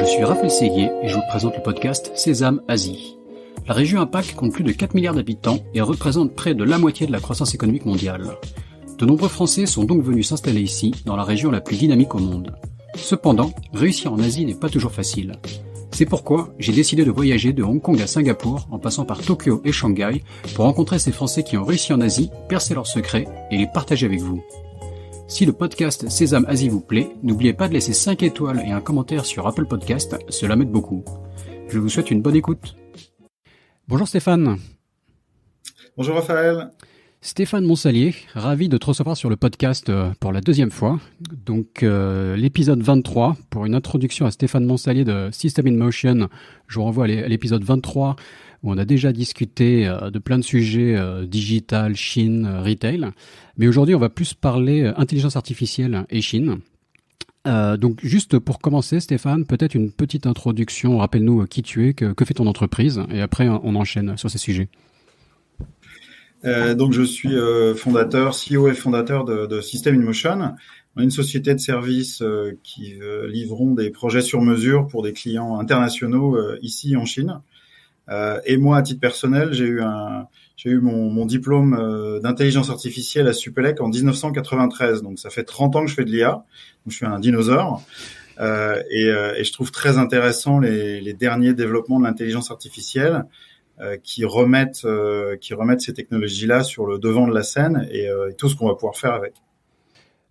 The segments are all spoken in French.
suis Raphaël Séguier et je vous présente le podcast Sésame Asie. La région APAC compte plus de 4 milliards d'habitants et représente près de la moitié de la croissance économique mondiale. De nombreux Français sont donc venus s'installer ici, dans la région la plus dynamique au monde. Cependant, réussir en Asie n'est pas toujours facile. C'est pourquoi j'ai décidé de voyager de Hong Kong à Singapour, en passant par Tokyo et Shanghai, pour rencontrer ces Français qui ont réussi en Asie, percer leurs secrets et les partager avec vous. Si le podcast Sésame Asie vous plaît, n'oubliez pas de laisser 5 étoiles et un commentaire sur Apple Podcast, cela m'aide beaucoup. Je vous souhaite une bonne écoute. Bonjour Stéphane. Bonjour Raphaël. Stéphane Monsalier, ravi de te recevoir sur le podcast pour la deuxième fois. Donc l'épisode 23, pour une introduction à Stéphane Monsalier de System in Motion, je vous renvoie à l'épisode 23 où on a déjà discuté de plein de sujets digital, Chine, retail. Mais aujourd'hui, on va plus parler intelligence artificielle et Chine. Donc juste pour commencer, Stéphane, peut-être une petite introduction. Rappelle-nous qui tu es, que fait ton entreprise, et après on enchaîne sur ces sujets. Donc je suis CEO et fondateur de System in Motion. On est une société de services qui livrons des projets sur mesure pour des clients internationaux ici en Chine. Et moi, à titre personnel, j'ai eu mon diplôme d'intelligence artificielle à Supélec en 1993. Donc ça fait 30 ans que je fais de l'IA. Donc je suis un dinosaure. Et je trouve très intéressant les derniers développements de l'intelligence artificielle qui remettent ces technologies-là sur le devant de la scène et tout ce qu'on va pouvoir faire avec.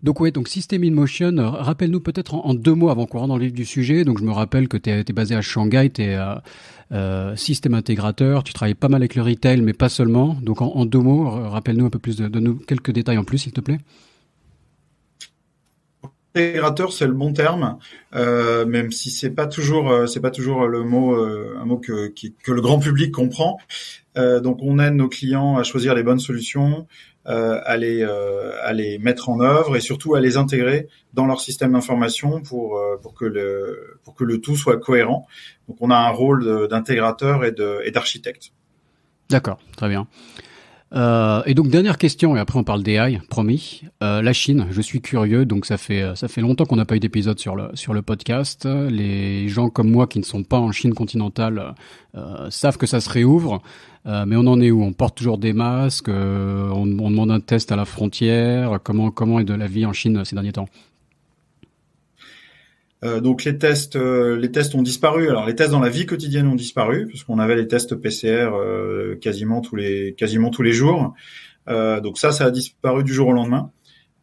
Donc System in Motion, rappelle-nous peut-être en 2 mots avant qu'on rentre dans le vif du sujet. Donc je me rappelle que tu es basé à Shanghai, tu es système intégrateur, tu travailles pas mal avec le retail, mais pas seulement. Donc en 2 mots, rappelle-nous un peu plus, donne-nous quelques détails en plus, s'il te plaît. Intégrateur, c'est le bon terme, même si c'est pas toujours le mot, un mot que le grand public comprend. Donc on aide nos clients à choisir les bonnes solutions, à les mettre en œuvre et surtout à les intégrer dans leur système d'information pour que le tout soit cohérent. Donc on a un rôle d'intégrateur et d'architecte. D'accord, très bien. Et donc dernière question, et après on parle d'AI, promis. La Chine, je suis curieux, donc ça fait longtemps qu'on n'a pas eu d'épisode sur le podcast. Les gens comme moi qui ne sont pas en Chine continentale savent que ça se réouvre, mais on en est où? On porte toujours des masques, on demande un test à la frontière. Comment est de la vie en Chine ces derniers temps? Donc les tests ont disparu. Alors les tests dans la vie quotidienne ont disparu puisqu'on avait les tests PCR quasiment tous les jours. Donc ça a disparu du jour au lendemain.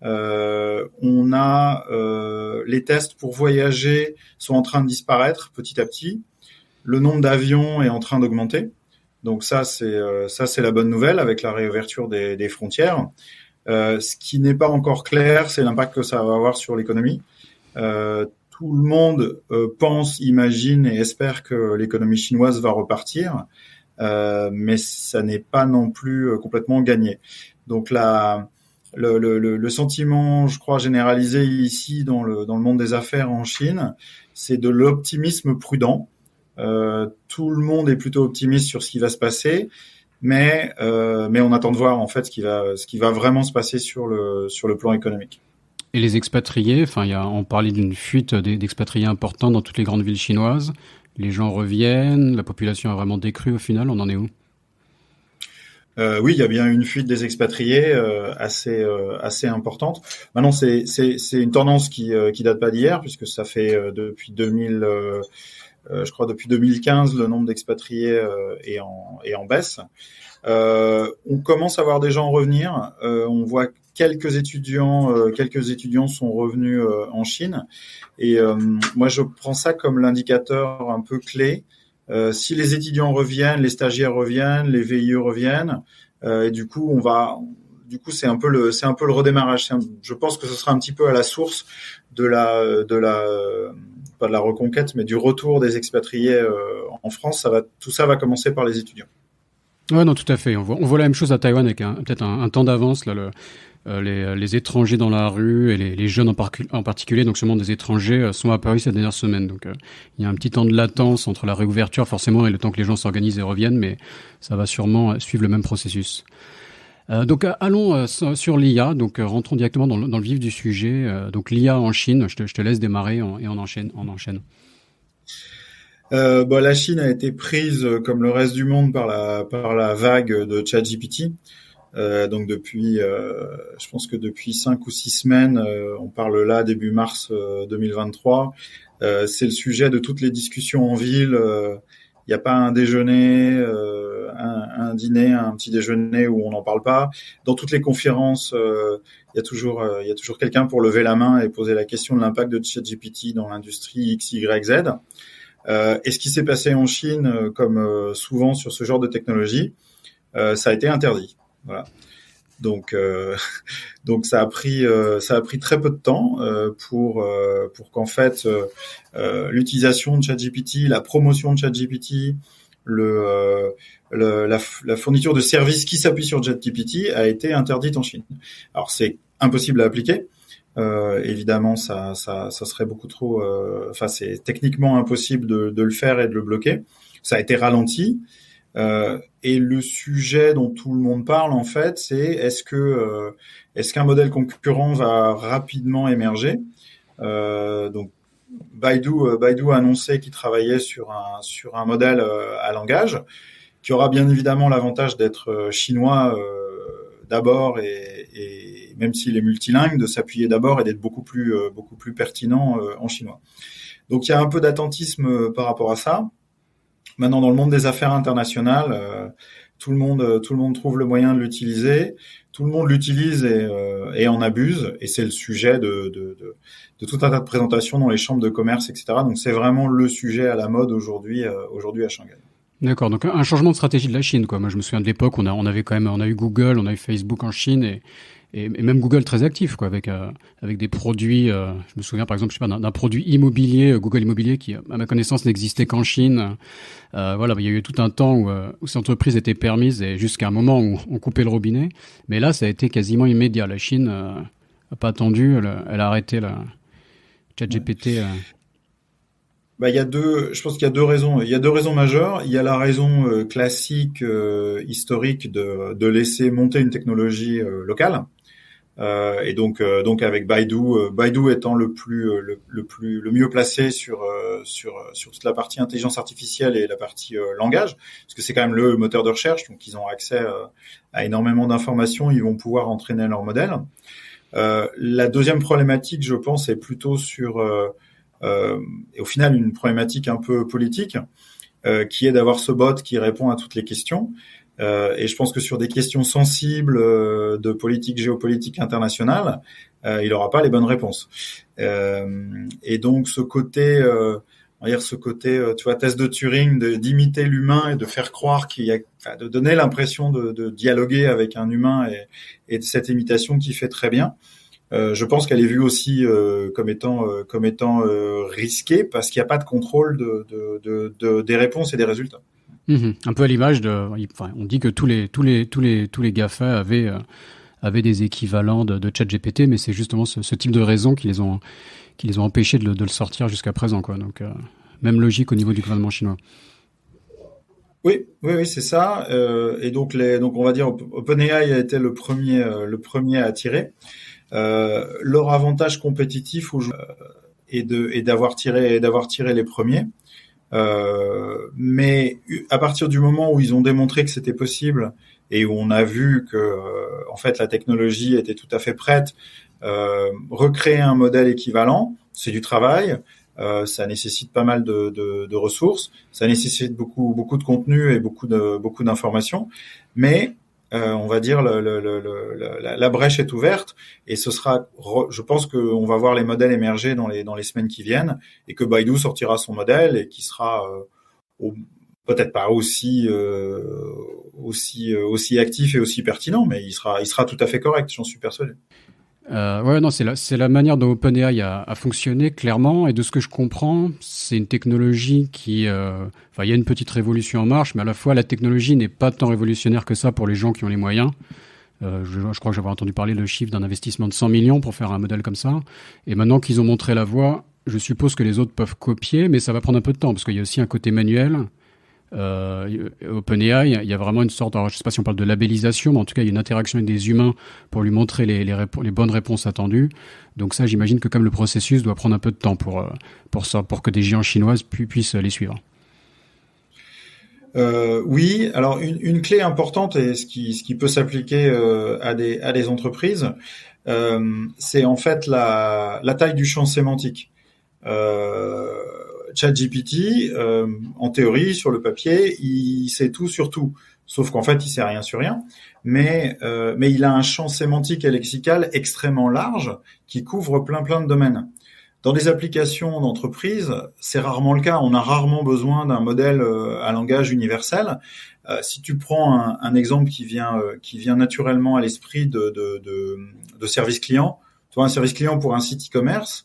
On a les tests pour voyager sont en train de disparaître petit à petit. Le nombre d'avions est en train d'augmenter. Donc ça c'est la bonne nouvelle avec la réouverture des frontières. Ce qui n'est pas encore clair, c'est l'impact que ça va avoir sur l'économie. Tout le monde pense, imagine et espère que l'économie chinoise va repartir, mais ça n'est pas non plus complètement gagné. Donc le sentiment, je crois, généralisé ici dans le monde des affaires en Chine, c'est de l'optimisme prudent. Tout le monde est plutôt optimiste sur ce qui va se passer, mais on attend de voir en fait ce qui va vraiment se passer sur le plan économique. Et les expatriés, on parlait d'une fuite d'expatriés importants dans toutes les grandes villes chinoises. Les gens reviennent, la population a vraiment décru au final, on en est où? Oui, il y a bien une fuite des expatriés assez importante. Maintenant, c'est une tendance qui date pas d'hier, puisque ça fait depuis 2015, le nombre d'expatriés est en baisse. On commence à voir des gens revenir. On voit quelques étudiants sont revenus en Chine. Et moi, je prends ça comme l'indicateur un peu clé. Si les étudiants reviennent, les stagiaires reviennent, les VIE reviennent, et du coup, c'est un peu le redémarrage. Je pense que ce sera un petit peu à la source de la pas de la reconquête, mais du retour des expatriés en France. Tout ça va commencer par les étudiants. Ouais, non, tout à fait. On voit la même chose à Taïwan avec peut-être un temps d'avance là. Les étrangers dans la rue et les jeunes en particulier, donc seulement des étrangers, sont apparus ces dernières semaines. Donc il y a un petit temps de latence entre la réouverture forcément et le temps que les gens s'organisent et reviennent, mais ça va sûrement suivre le même processus. Donc allons sur l'IA, donc rentrons directement dans le vif du sujet. Donc l'IA en Chine, je te laisse démarrer et on enchaîne. La Chine a été prise comme le reste du monde par la vague de ChatGPT. Donc je pense que depuis 5 ou 6 semaines, on parle là début mars 2023. C'est le sujet de toutes les discussions en ville. Il n'y a pas un déjeuner, un dîner, un petit déjeuner où on n'en parle pas. Dans toutes les conférences, il y a toujours quelqu'un pour lever la main et poser la question de l'impact de ChatGPT dans l'industrie X, Y, Z. Et ce qui s'est passé en Chine, comme souvent sur ce genre de technologie, ça a été interdit. Voilà. Donc ça a pris très peu de temps pour qu'en fait l'utilisation de ChatGPT, la promotion de ChatGPT, la fourniture de services qui s'appuient sur ChatGPT a été interdite en Chine. Alors c'est impossible à appliquer. Évidemment, ça serait beaucoup trop. C'est techniquement impossible de le faire et de le bloquer. Ça a été ralenti. Et le sujet dont tout le monde parle, en fait, c'est est-ce qu'un modèle concurrent va rapidement émerger. Donc, Baidu a annoncé qu'il travaillait sur un modèle à langage qui aura bien évidemment l'avantage d'être chinois d'abord et même s'il est multilingue, de s'appuyer d'abord et d'être beaucoup plus pertinent en chinois. Donc, il y a un peu d'attentisme par rapport à ça. Maintenant, dans le monde des affaires internationales, tout le monde trouve le moyen de l'utiliser. Tout le monde l'utilise et en abuse. Et c'est le sujet de tout un tas de présentations dans les chambres de commerce, etc. Donc, c'est vraiment le sujet à la mode aujourd'hui à Shanghai. D'accord. Donc, un changement de stratégie de la Chine, quoi. Moi, je me souviens de l'époque, on a eu Google, on a eu Facebook en Chine et même Google très actif, quoi, avec des produits. Je me souviens par exemple, d'un produit immobilier, Google Immobilier, qui, à ma connaissance, n'existait qu'en Chine. Voilà, il y a eu tout un temps où ces entreprises étaient permises et jusqu'à un moment où on coupait le robinet. Mais là, ça a été quasiment immédiat. La Chine a pas attendu, elle a arrêté la ChatGPT. Je pense qu'il y a deux raisons. Il y a deux raisons majeures. Il y a la raison classique, historique de laisser monter une technologie locale. Et donc avec Baidu étant le mieux placé sur toute la partie intelligence artificielle et la partie langage, parce que c'est quand même le moteur de recherche, donc ils ont accès à énormément d'informations, ils vont pouvoir entraîner leur modèle. La deuxième problématique, je pense, est plutôt et au final une problématique un peu politique, qui est d'avoir ce bot qui répond à toutes les questions. Et je pense que sur des questions sensibles de politique géopolitique internationale, il n'aura pas les bonnes réponses. Et donc ce côté, tu vois, test de Turing, d'imiter l'humain et de faire croire de donner l'impression de dialoguer avec un humain et de cette imitation qui fait très bien. Je pense qu'elle est vue aussi comme étant risquée parce qu'il n'y a pas de contrôle des réponses et des résultats. Un peu à l'image on dit que tous les GAFA avaient des équivalents de ChatGPT, mais c'est justement ce type de raisons qui les ont empêchés de le sortir jusqu'à présent, quoi. Donc même logique au niveau du gouvernement chinois. Oui, c'est ça. Et donc on va dire OpenAI a été le premier à tirer. Leur avantage compétitif est d'avoir tiré les premiers. Mais à partir du moment où ils ont démontré que c'était possible et où on a vu que en fait la technologie était tout à fait prête, recréer un modèle équivalent, c'est du travail, ça nécessite pas mal de ressources, ça nécessite beaucoup de contenu et beaucoup d'informations, mais on va dire la brèche est ouverte et je pense qu'on va voir les modèles émerger dans les semaines qui viennent et que Baidu sortira son modèle et qui sera peut-être pas aussi actif et aussi pertinent, mais il sera tout à fait correct, j'en suis persuadé. C'est la manière dont OpenAI a fonctionné clairement, et de ce que je comprends, c'est une technologie qui, il y a une petite révolution en marche, mais à la fois la technologie n'est pas tant révolutionnaire que ça pour les gens qui ont les moyens. Je crois que j'avais entendu parler le chiffre d'un investissement de 100 millions pour faire un modèle comme ça. Et maintenant qu'ils ont montré la voie, je suppose que les autres peuvent copier, mais ça va prendre un peu de temps parce qu'il y a aussi un côté manuel. OpenAI, il y a vraiment une sorte, alors je sais pas si on parle de labellisation, mais en tout cas il y a une interaction avec des humains pour lui montrer les bonnes réponses attendues. Donc ça, j'imagine que comme le processus doit prendre un peu de temps pour que des géants chinoises puissent les suivre. Oui, alors une clé importante et ce qui peut s'appliquer à des entreprises, c'est en fait la taille du champ sémantique. ChatGPT, en théorie, sur le papier, il sait tout sur tout, sauf qu'en fait, il sait rien sur rien. Mais il a un champ sémantique et lexical extrêmement large qui couvre plein de domaines. Dans des applications d'entreprise, c'est rarement le cas. On a rarement besoin d'un modèle à langage universel. Si tu prends un exemple qui vient naturellement à l'esprit de service client, tu vois, un service client pour un site e-commerce,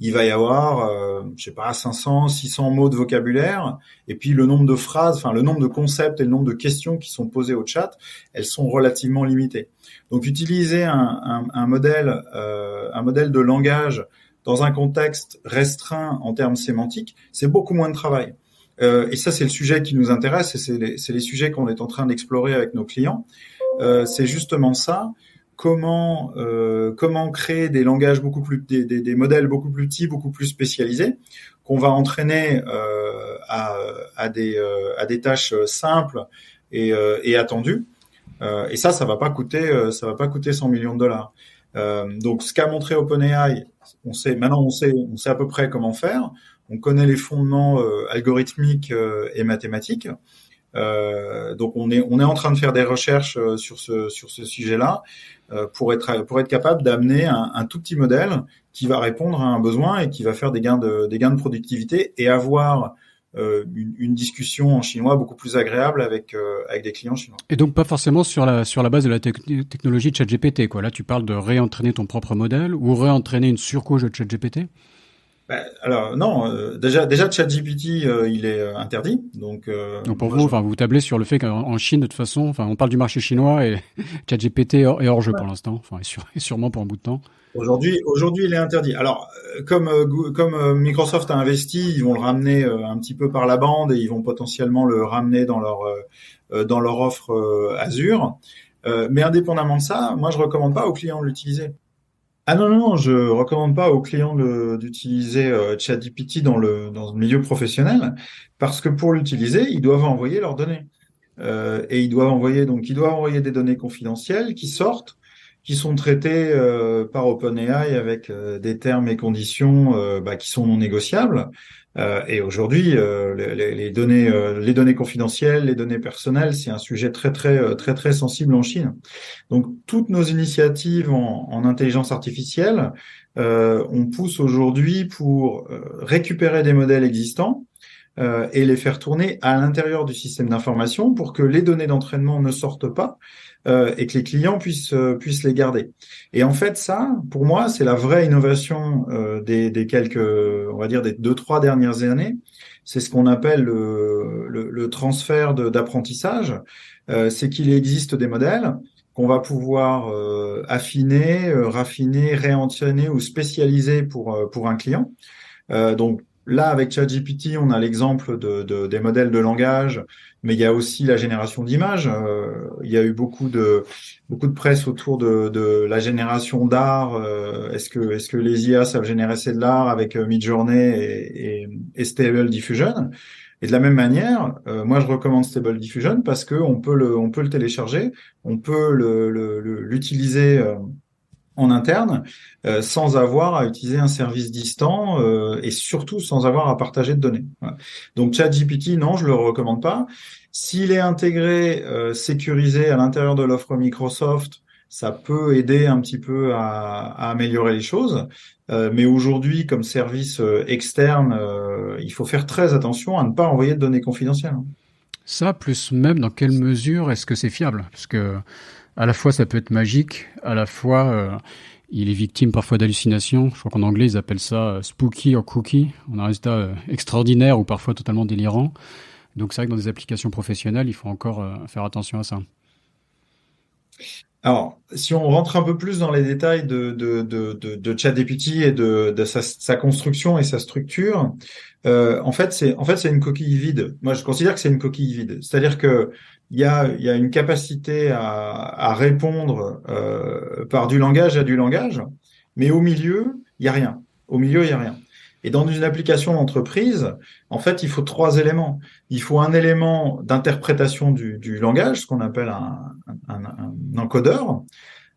il va y avoir, je sais pas, 500, 600 mots de vocabulaire, et puis le nombre de phrases, enfin le nombre de concepts et le nombre de questions qui sont posées au chat, elles sont relativement limitées. Donc utiliser un modèle de langage dans un contexte restreint en termes sémantiques, c'est beaucoup moins de travail. Et ça, c'est le sujet qui nous intéresse, et c'est les sujets qu'on est en train d'explorer avec nos clients. C'est justement ça. Comment créer des langages beaucoup plus, des modèles beaucoup plus petits, beaucoup plus spécialisés, qu'on va entraîner à des tâches simples et attendues. Et ça va pas coûter 100 millions de dollars. Donc, ce qu'a montré OpenAI, on sait à peu près comment faire. On connaît les fondements algorithmiques et mathématiques. Donc, on est en train de faire des recherches sur ce sujet-là pour être capable d'amener un tout petit modèle qui va répondre à un besoin et qui va faire des gains de productivité et avoir une discussion en chinois beaucoup plus agréable avec des clients chinois. Et donc pas forcément sur la base de la technologie de ChatGPT, quoi. Là, tu parles de réentraîner ton propre modèle ou réentraîner une surcouche de ChatGPT? Alors non, déjà ChatGPT il est interdit, donc pour vous, enfin vous tablez sur le fait qu'en Chine de toute façon, enfin on parle du marché chinois et ChatGPT est hors jeu pour l'instant, enfin et sûrement pour un bout de temps. Aujourd'hui il est interdit. Alors comme Microsoft a investi, ils vont le ramener un petit peu par la bande et ils vont potentiellement le ramener dans leur offre Azure. Mais indépendamment de ça, moi je recommande pas aux clients de l'utiliser. Ah non, je recommande pas aux clients d'utiliser ChatGPT dans le milieu professionnel parce que pour l'utiliser, ils doivent envoyer leurs données. Et ils doivent envoyer des données confidentielles qui sortent, qui sont traitées par OpenAI avec des termes et conditions qui sont non négociables. Et aujourd'hui, les données confidentielles, les données personnelles, c'est un sujet très sensible en Chine. Donc, toutes nos initiatives en intelligence artificielle, on pousse aujourd'hui pour récupérer des modèles existants et les faire tourner à l'intérieur du système d'information pour que les données d'entraînement ne sortent pas et que les clients puissent les garder. Et en fait, ça, pour moi, c'est la vraie innovation des quelques, on va dire, des 2-3 dernières années. C'est ce qu'on appelle le transfert d'apprentissage. C'est qu'il existe des modèles qu'on va pouvoir affiner, raffiner, réentraîner ou spécialiser pour un client. Donc là, avec ChatGPT, on a l'exemple des modèles de langage, mais il y a aussi la génération d'images. Il y a eu beaucoup de presse autour de la génération d'art. Est-ce que les IA savent générer de l'art avec Midjourney et Stable Diffusion? Et de la même manière, moi je recommande Stable Diffusion parce que on peut le télécharger, on peut l'utiliser en interne sans avoir à utiliser un service distant et surtout sans avoir à partager de données. Voilà. Donc ChatGPT, non, je le recommande pas. S'il est intégré, sécurisé à l'intérieur de l'offre Microsoft, ça peut aider un petit peu à améliorer les choses. Mais aujourd'hui, comme service externe, il faut faire très attention à ne pas envoyer de données confidentielles. Ça, plus même, dans quelle mesure est-ce que c'est fiable? Parce que à la fois, ça peut être magique, à la fois, il est victime parfois d'hallucinations. Je crois qu'en anglais, ils appellent ça spooky or cookie. On a un résultat extraordinaire ou parfois totalement délirant. Donc c'est vrai que dans des applications professionnelles, il faut encore faire attention à ça. Alors, si on rentre un peu plus dans les détails de ChatGPT et de sa construction et sa structure, en fait, c'est une coquille vide. Moi, je considère que c'est une coquille vide. C'est-à-dire que il y a une capacité à répondre par du langage à du langage, mais au milieu, il y a rien. Au milieu, il y a rien. Et dans une application d'entreprise, en fait, il faut trois éléments. Il faut un élément d'interprétation du langage, ce qu'on appelle un encodeur.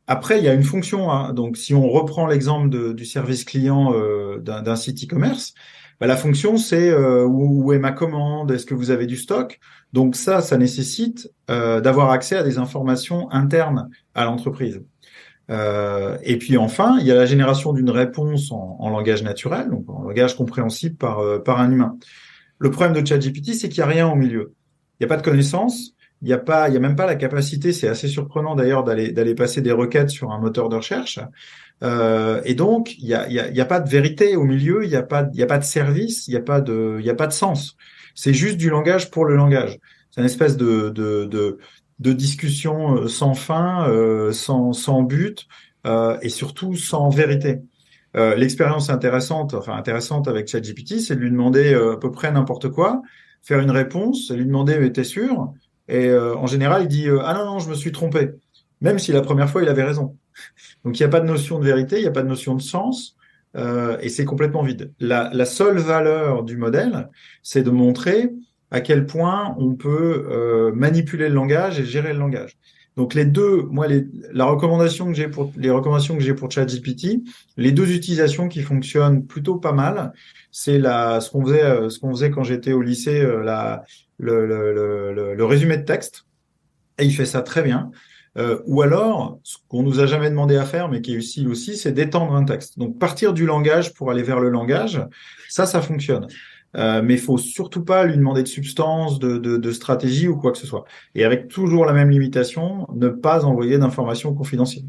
Après, il y a une fonction, hein. Donc, si on reprend l'exemple du service client d'un site e-commerce, bah, la fonction, c'est où est ma commande? Est-ce que vous avez du stock? Donc ça nécessite d'avoir accès à des informations internes à l'entreprise. Et puis enfin, il y a la génération d'une réponse en langage naturel, donc en langage compréhensible par un humain. Le problème de ChatGPT, c'est qu'il n'y a rien au milieu. Il n'y a pas de connaissances, il y a même pas la capacité, c'est assez surprenant d'ailleurs d'aller passer des requêtes sur un moteur de recherche. Et donc, il y a pas de vérité au milieu, il y a pas de service, il y a pas de sens. C'est juste du langage pour le langage. C'est une espèce de discussion sans fin, sans but, et surtout sans vérité. L'expérience intéressante avec ChatGPT, c'est de lui demander à peu près n'importe quoi, faire une réponse, lui demander mais t'es sûr? Et en général, il dit ah non, je me suis trompé, même si la première fois il avait raison. Donc il n'y a pas de notion de vérité, il n'y a pas de notion de sens, et c'est complètement vide. La seule valeur du modèle, c'est de montrer à quel point on peut manipuler le langage et gérer le langage. Donc les deux, moi la recommandation que j'ai pour les recommandations que j'ai pour ChatGPT, les deux utilisations qui fonctionnent plutôt pas mal, c'est ce qu'on faisait quand j'étais au lycée, le résumé de texte, et il fait ça très bien. Ou alors, ce qu'on nous a jamais demandé à faire, mais qui est utile aussi, c'est d'étendre un texte. Donc, partir du langage pour aller vers le langage, ça fonctionne. Mais il faut surtout pas lui demander de substance, de stratégie ou quoi que ce soit. Et avec toujours la même limitation, ne pas envoyer d'informations confidentielles.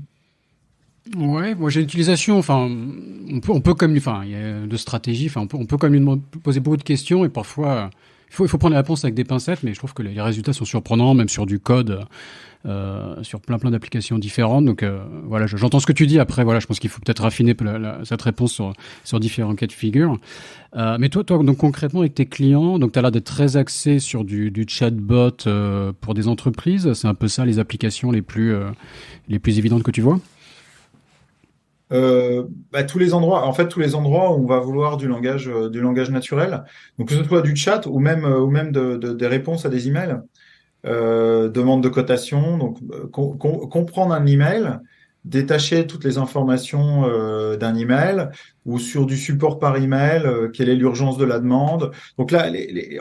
Ouais, moi j'ai l'utilisation, enfin, on peut comme, enfin, il y a de stratégie, enfin, on peut comme lui poser beaucoup de questions et parfois, il faut prendre les réponses avec des pincettes, mais je trouve que les résultats sont surprenants, même sur du code, sur plein d'applications différentes. Donc voilà, j'entends ce que tu dis. Après, voilà, je pense qu'il faut peut-être raffiner cette réponse sur différents cas de figure. Mais toi, donc concrètement avec tes clients, donc tu as l'air d'être très axé sur du chatbot pour des entreprises. C'est un peu ça les applications les plus évidentes que tu vois? Tous les endroits, en fait, tous les endroits où on va vouloir du langage naturel, donc que ce soit du chat ou même des réponses à des emails, demande de cotation, donc comprendre un email, détacher toutes les informations d'un email ou sur du support par email, quelle est l'urgence de la demande. Donc là,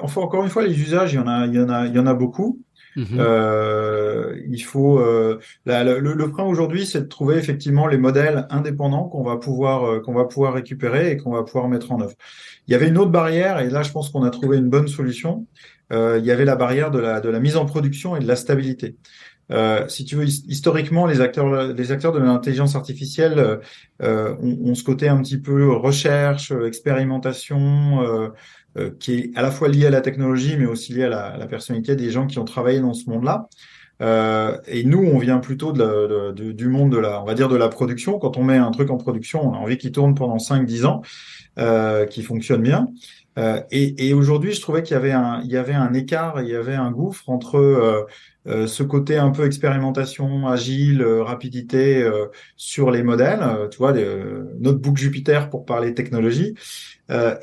enfin, encore une fois, les usages, il y en a beaucoup. Mhm. Il faut le frein aujourd'hui, c'est de trouver effectivement les modèles indépendants qu'on va pouvoir récupérer et qu'on va pouvoir mettre en œuvre. Il y avait une autre barrière et là, je pense qu'on a trouvé une bonne solution. Il y avait la barrière de la mise en production et de la stabilité. Si tu veux, historiquement, les acteurs de l'intelligence artificielle ont ce côté un petit peu recherche, expérimentation, qui est à la fois lié à la technologie, mais aussi lié à la personnalité des gens qui ont travaillé dans ce monde-là. Et nous, on vient plutôt du monde on va dire de la production. Quand on met un truc en production, on a envie qu'il tourne pendant 5, 10 ans, qu'il fonctionne bien. Et aujourd'hui, je trouvais il y avait un écart, il y avait un gouffre entre ce côté un peu expérimentation, agile, rapidité sur les modèles, tu vois, notebook Jupyter pour parler technologie,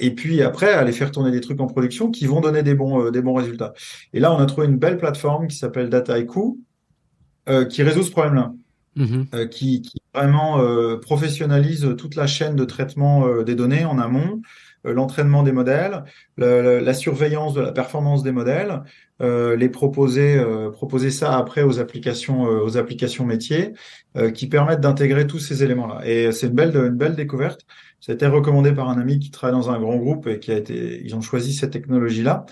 et puis après aller faire tourner des trucs en production qui vont donner des bons résultats. Et là, on a trouvé une belle plateforme qui s'appelle Dataiku, qui résout ce problème-là. Mhm. Qui vraiment professionnalise toute la chaîne de traitement des données en amont, l'entraînement des modèles, la surveillance de la performance des modèles, proposer ça après aux applications métiers, qui permettent d'intégrer tous ces éléments-là. Et c'est une belle découverte. Ça a été recommandé par un ami qui travaille dans un grand groupe et ils ont choisi cette technologie-là.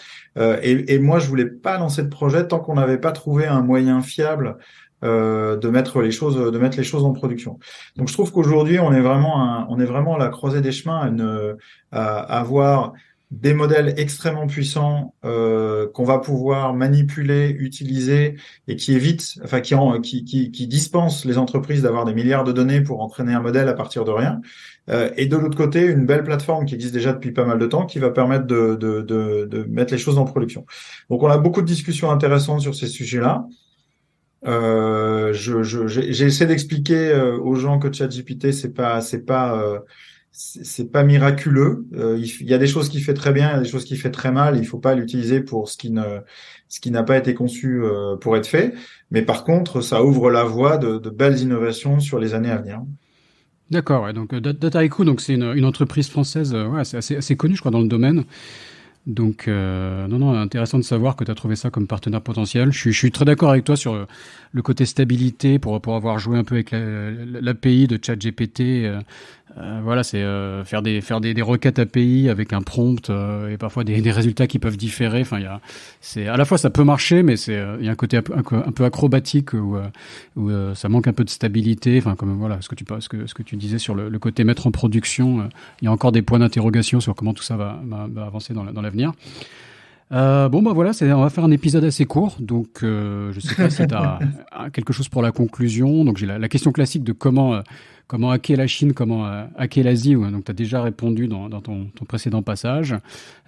Et moi, je voulais pas lancer de projet tant qu'on n'avait pas trouvé un moyen fiable de mettre les choses en production. Donc je trouve qu'aujourd'hui on est vraiment à la croisée des chemins, à avoir des modèles extrêmement puissants qu'on va pouvoir manipuler, utiliser et qui évitent, enfin qui dispensent les entreprises d'avoir des milliards de données pour entraîner un modèle à partir de rien. Et de l'autre côté, une belle plateforme qui existe déjà depuis pas mal de temps, qui va permettre de mettre les choses en production. Donc, on a beaucoup de discussions intéressantes sur ces sujets-là. J'ai essayé d'expliquer aux gens que ChatGPT, c'est pas miraculeux. Il y a des choses qu'il fait très bien, il y a des choses qu'il fait très mal. Il faut pas l'utiliser pour ce qui n'a pas été conçu pour être fait. Mais par contre, ça ouvre la voie de belles innovations sur les années à venir. D'accord, ouais, donc Dataiku, donc c'est une entreprise française, ouais, c'est assez connue, je crois, dans le domaine. Donc, non, intéressant de savoir que tu as trouvé ça comme partenaire potentiel. Je suis très d'accord avec toi sur le côté stabilité pour avoir joué un peu avec l'API de ChatGPT. Voilà, c'est faire des requêtes API avec un prompt et parfois des résultats qui peuvent différer. Enfin, c'est à la fois ça peut marcher, mais il y a un côté un peu acrobatique où ça manque un peu de stabilité. Enfin, comme voilà, ce que tu disais sur le côté mettre en production, il y a encore des points d'interrogation sur comment tout ça va avancer dans l'avenir. Bon bah voilà, on va faire un épisode assez court, donc je sais pas si tu as quelque chose pour la conclusion. Donc j'ai la question classique de comment hacker la Chine, comment hacker l'Asie. Donc tu as déjà répondu dans ton précédent passage.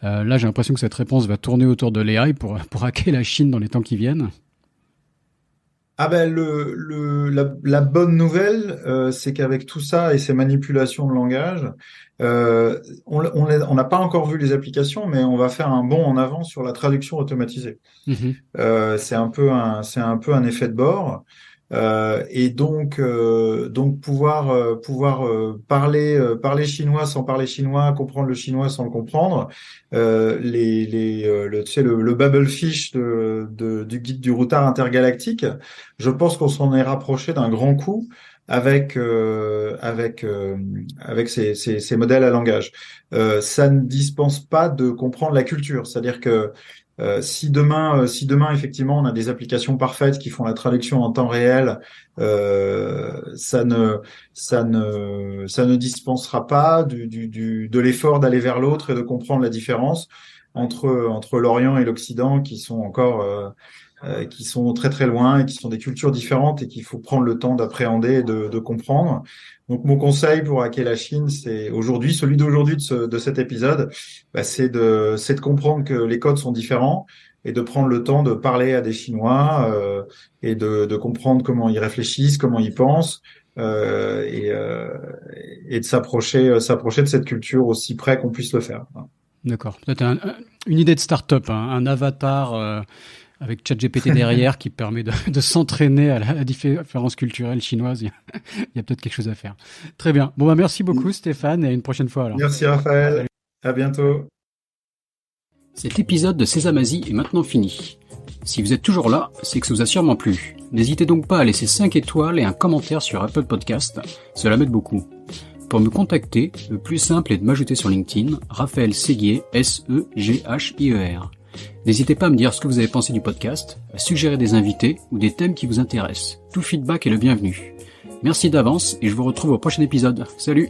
Là j'ai l'impression que cette réponse va tourner autour de l'AI pour hacker la Chine dans les temps qui viennent. Ah ben la bonne nouvelle, c'est qu'avec tout ça et ces manipulations de langage, on n'a pas encore vu les applications, mais on va faire un bond en avant sur la traduction automatisée. Mm-hmm. C'est un peu un effet de bord. Et donc pouvoir parler chinois sans parler chinois, comprendre le chinois sans le comprendre, tu sais, le Babelfish du guide du routard intergalactique, je pense qu'on s'en est rapproché d'un grand coup avec ces modèles à langage. Ça ne dispense pas de comprendre la culture, c'est-à-dire que si demain effectivement on a des applications parfaites qui font la traduction en temps réel, ça ne dispensera pas de l'effort d'aller vers l'autre et de comprendre la différence entre l'Orient et l'Occident qui sont très très loin et qui sont des cultures différentes et qu'il faut prendre le temps d'appréhender et de comprendre. Donc mon conseil pour hacker la Chine, c'est celui d'aujourd'hui de cet épisode, c'est de comprendre que les codes sont différents et de prendre le temps de parler à des Chinois et de comprendre comment ils réfléchissent, comment ils pensent et de s'approcher de cette culture aussi près qu'on puisse le faire. D'accord. Peut-être une idée de start-up, un avatar avec ChatGPT derrière qui permet de s'entraîner à la différence culturelle chinoise. Il y a peut-être quelque chose à faire. Très bien. Bon, bah, merci beaucoup Stéphane et à une prochaine fois alors. Merci Raphaël. Salut. À bientôt. Cet épisode de Sésame Asie est maintenant fini. Si vous êtes toujours là, c'est que ça vous a sûrement plu. N'hésitez donc pas à laisser 5 étoiles et un commentaire sur Apple Podcast. Cela m'aide beaucoup. Pour me contacter, le plus simple est de m'ajouter sur LinkedIn, Raphaël Séguier, Seghier. N'hésitez pas à me dire ce que vous avez pensé du podcast, à suggérer des invités ou des thèmes qui vous intéressent. Tout feedback est le bienvenu. Merci d'avance et je vous retrouve au prochain épisode. Salut!